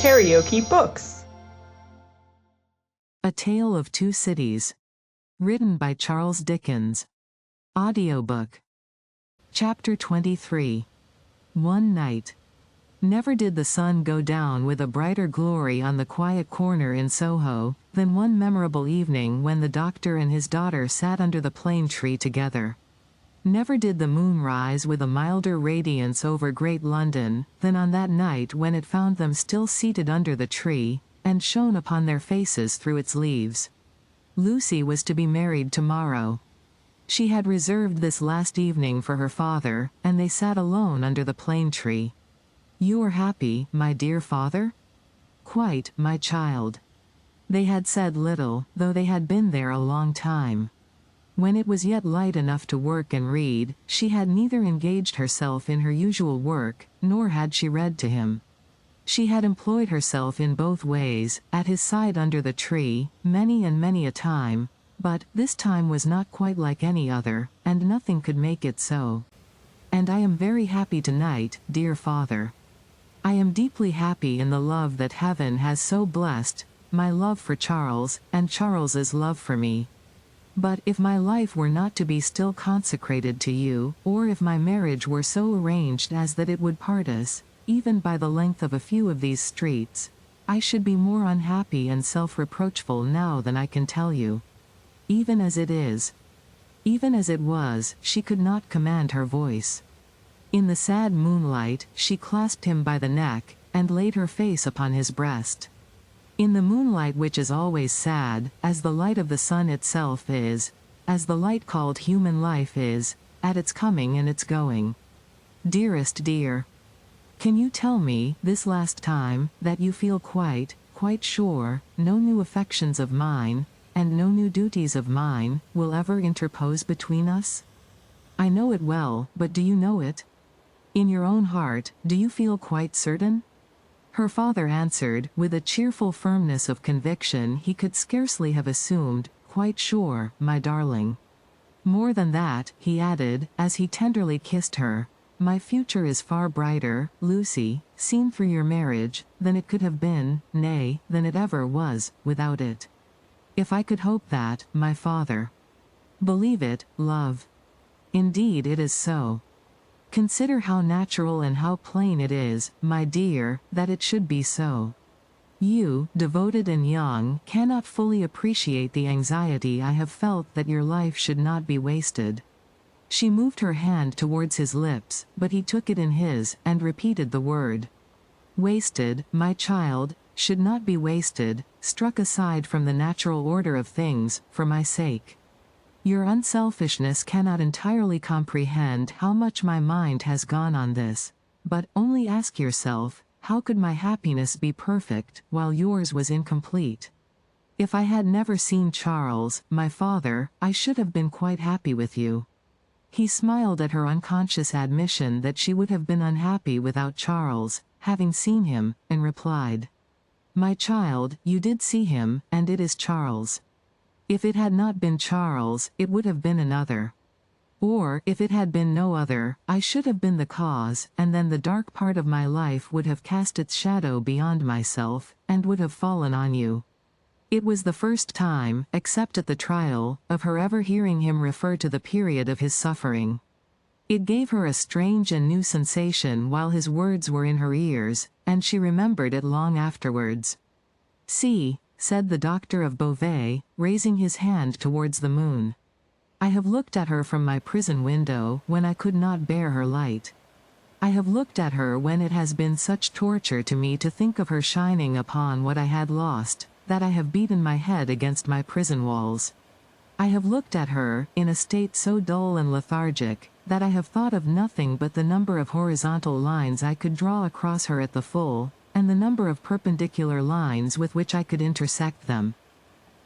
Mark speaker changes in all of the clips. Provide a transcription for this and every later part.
Speaker 1: KaraokeBooks.
Speaker 2: A Tale of Two Cities. Written by Charles Dickens. Audiobook. Chapter 23. One night. Never did the sun go down with a brighter glory on the quiet corner in Soho than one memorable evening when the doctor and his daughter sat under the plane tree together. Never did the moon rise with a milder radiance over great London than on that night when it found them still seated under the tree, and shone upon their faces through its leaves. Lucy was to be married tomorrow. She had reserved this last evening for her father, and they sat alone under the plane tree. "You are happy, my dear father?" "Quite, my child." They had said little, though they had been there a long time. When it was yet light enough to work and read, she had neither engaged herself in her usual work, nor had she read to him. She had employed herself in both ways, at his side under the tree, many and many a time, but this time was not quite like any other, and nothing could make it so. "And I am very happy tonight, dear father. I am deeply happy in the love that heaven has so blessed, my love for Charles, and Charles's love for me. But if my life were not to be still consecrated to you, or if my marriage were so arranged as that it would part us, even by the length of a few of these streets, I should be more unhappy and self-reproachful now than I can tell you. Even as it is." Even as it was, she could not command her voice. In the sad moonlight, she clasped him by the neck, and laid her face upon his breast. In the moonlight which is always sad, as the light of the sun itself is, as the light called human life is, at its coming and its going. "Dearest dear, can you tell me, this last time, that you feel quite sure, no new affections of mine, and no new duties of mine, will ever interpose between us? I know it well, but do you know it? In your own heart, do you feel quite certain?" Her father answered, with a cheerful firmness of conviction he could scarcely have assumed, "Quite sure, my darling. More than that," he added, as he tenderly kissed her, "my future is far brighter, Lucy, seen through your marriage, than it could have been, nay, than it ever was, without it. If I could hope that, my father. Believe it, love. Indeed it is so. Consider how natural and how plain it is, my dear, that it should be so. You, devoted and young, cannot fully appreciate the anxiety I have felt that your life should not be wasted." She moved her hand towards his lips, but he took it in his, and repeated the word. "Wasted, my child, should not be wasted, struck aside from the natural order of things, for my sake. Your unselfishness cannot entirely comprehend how much my mind has gone on this, but only ask yourself, how could my happiness be perfect, while yours was incomplete? If I had never seen Charles, my father, I should have been quite happy with you." He smiled at her unconscious admission that she would have been unhappy without Charles, having seen him, and replied, "My child, you did see him, and it is Charles. If it had not been Charles, it would have been another. Or, if it had been no other, I should have been the cause, and then the dark part of my life would have cast its shadow beyond myself, and would have fallen on you." It was the first time, except at the trial, of her ever hearing him refer to the period of his suffering. It gave her a strange and new sensation while his words were in her ears, and she remembered it long afterwards. "See," said the doctor of Beauvais, raising his hand towards the moon. "I have looked at her from my prison window when I could not bear her light. I have looked at her when it has been such torture to me to think of her shining upon what I had lost, that I have beaten my head against my prison walls. I have looked at her, in a state so dull and lethargic, that I have thought of nothing but the number of horizontal lines I could draw across her at the full, and the number of perpendicular lines with which I could intersect them."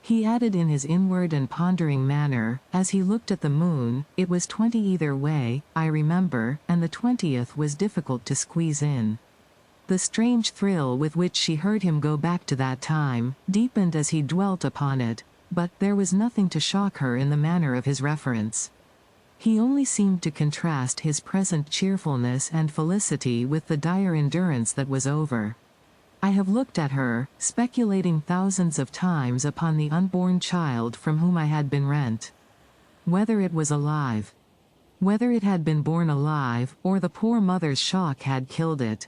Speaker 2: He added in his inward and pondering manner, as he looked at the moon, "It was 20 either way, I remember, and the 20th was difficult to squeeze in." The strange thrill with which she heard him go back to that time, deepened as he dwelt upon it, but there was nothing to shock her in the manner of his reference. He only seemed to contrast his present cheerfulness and felicity with the dire endurance that was over. I have looked at her, speculating thousands of times upon the unborn child from whom I had been rent. Whether it was alive. Whether it had been born alive, or the poor mother's shock had killed it.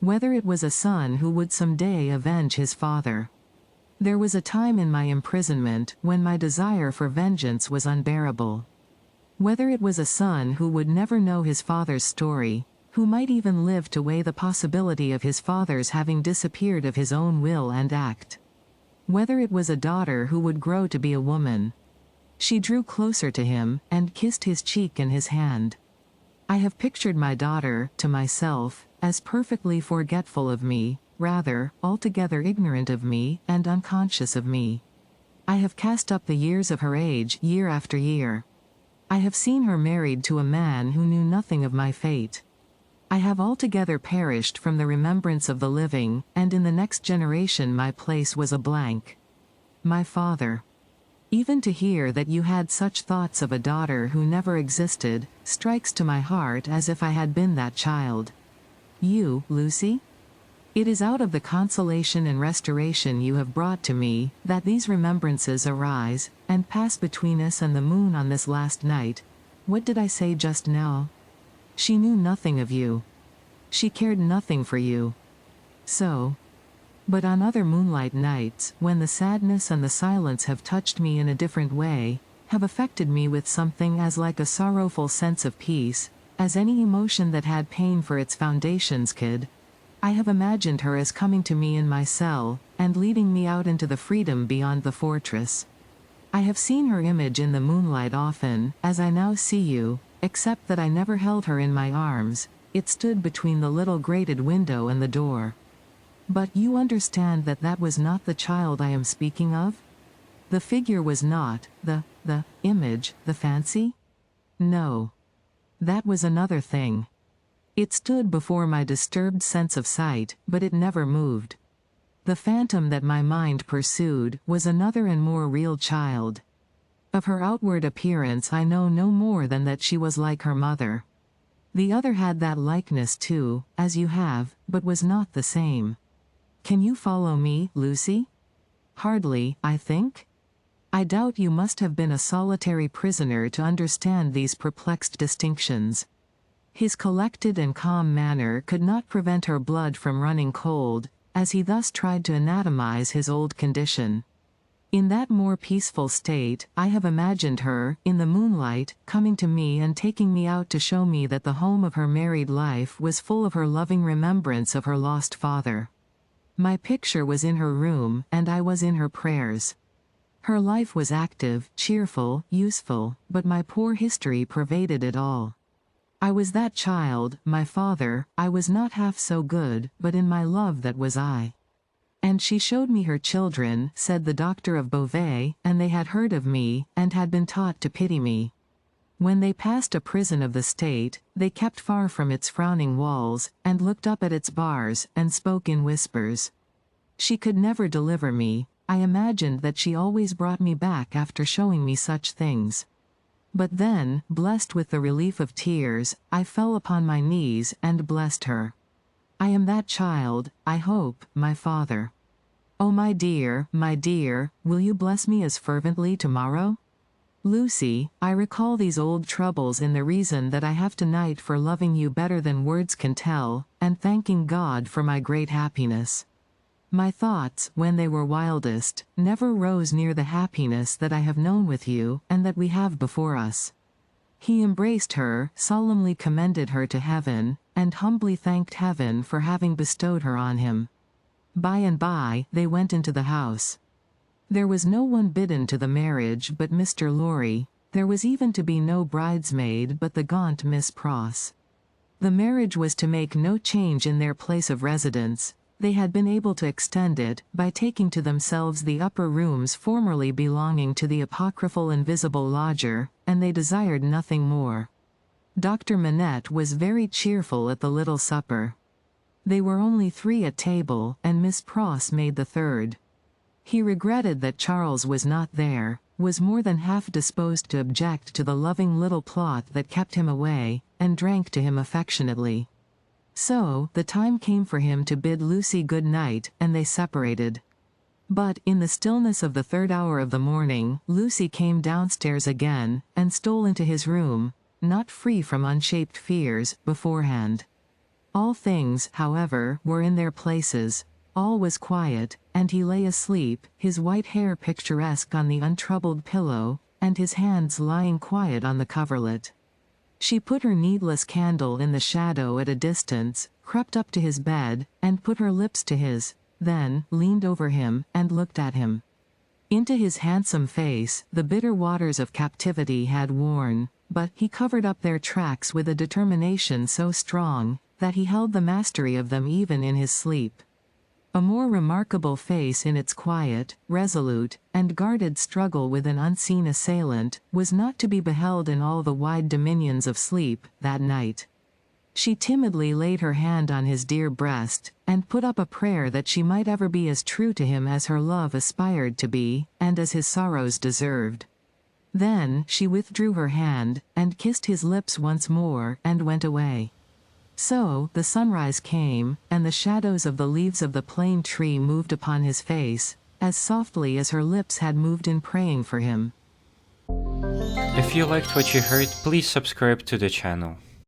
Speaker 2: Whether it was a son who would some day avenge his father. There was a time in my imprisonment when my desire for vengeance was unbearable. Whether it was a son who would never know his father's story, who might even live to weigh the possibility of his father's having disappeared of his own will and act. Whether it was a daughter who would grow to be a woman. She drew closer to him, and kissed his cheek and his hand. I have pictured my daughter, to myself, as perfectly forgetful of me, rather, altogether ignorant of me, and unconscious of me. I have cast up the years of her age year after year. I have seen her married to a man who knew nothing of my fate. I have altogether perished from the remembrance of the living, and in the next generation my place was a blank. My father. Even to hear that you had such thoughts of a daughter who never existed, strikes to my heart as if I had been that child. You, Lucy? It is out of the consolation and restoration you have brought to me, that these remembrances arise, and pass between us and the moon on this last night. What did I say just now? She knew nothing of you. She cared nothing for you. So. But on other moonlight nights, when the sadness and the silence have touched me in a different way, have affected me with something as like a sorrowful sense of peace, as any emotion that had pain for its foundations could, I have imagined her as coming to me in my cell, and leading me out into the freedom beyond the fortress. I have seen her image in the moonlight often, as I now see you, except that I never held her in my arms. It stood between the little grated window and the door. But you understand that that was not the child I am speaking of? The figure was not, the image, the fancy? No. That was another thing. It stood before my disturbed sense of sight, but it never moved. The phantom that my mind pursued was another and more real child. Of her outward appearance I know no more than that she was like her mother. The other had that likeness too, as you have, but was not the same. Can you follow me, Lucy? Hardly, I think? I doubt you must have been a solitary prisoner to understand these perplexed distinctions. His collected and calm manner could not prevent her blood from running cold, as he thus tried to anatomize his old condition. In that more peaceful state, I have imagined her, in the moonlight, coming to me and taking me out to show me that the home of her married life was full of her loving remembrance of her lost father. My picture was in her room, and I was in her prayers. Her life was active, cheerful, useful, but my poor history pervaded it all. I was that child, my father, I was not half so good, but in my love that was I. And she showed me her children, said the doctor of Beauvais, and they had heard of me, and had been taught to pity me. When they passed a prison of the state, they kept far from its frowning walls, and looked up at its bars, and spoke in whispers. She could never deliver me. I imagined that she always brought me back after showing me such things. But then, blessed with the relief of tears, I fell upon my knees, and blessed her. I am that child, I hope, my father. Oh my dear, will you bless me as fervently tomorrow? Lucy, I recall these old troubles in the reason that I have tonight for loving you better than words can tell, and thanking God for my great happiness. My thoughts, when they were wildest, never rose near the happiness that I have known with you, and that we have before us. He embraced her, solemnly commended her to heaven, and humbly thanked heaven for having bestowed her on him. By and by, they went into the house. There was no one bidden to the marriage but Mr. Lorry. There was even to be no bridesmaid but the gaunt Miss Pross. The marriage was to make no change in their place of residence. They had been able to extend it, by taking to themselves the upper rooms formerly belonging to the apocryphal invisible lodger, and they desired nothing more. Dr. Manette was very cheerful at the little supper. They were only 3 at table, and Miss Pross made the 3rd. He regretted that Charles was not there, was more than half disposed to object to the loving little plot that kept him away, and drank to him affectionately. So, the time came for him to bid Lucy good night, and they separated. But, in the stillness of the 3rd hour of the morning, Lucy came downstairs again, and stole into his room, not free from unshaped fears, beforehand. All things, however, were in their places. All was quiet, and he lay asleep, his white hair picturesque on the untroubled pillow, and his hands lying quiet on the coverlet. She put her needless candle in the shadow at a distance, crept up to his bed, and put her lips to his, then leaned over him, and looked at him. Into his handsome face the bitter waters of captivity had worn, but he covered up their tracks with a determination so strong, that he held the mastery of them even in his sleep. A more remarkable face in its quiet, resolute, and guarded struggle with an unseen assailant was not to be beheld in all the wide dominions of sleep that night. She timidly laid her hand on his dear breast, and put up a prayer that she might ever be as true to him as her love aspired to be, and as his sorrows deserved. Then she withdrew her hand, and kissed his lips once more, and went away. So, the sunrise came, and the shadows of the leaves of the plane tree moved upon his face, as softly as her lips had moved in praying for him.
Speaker 1: If you liked what you heard, please subscribe to the channel.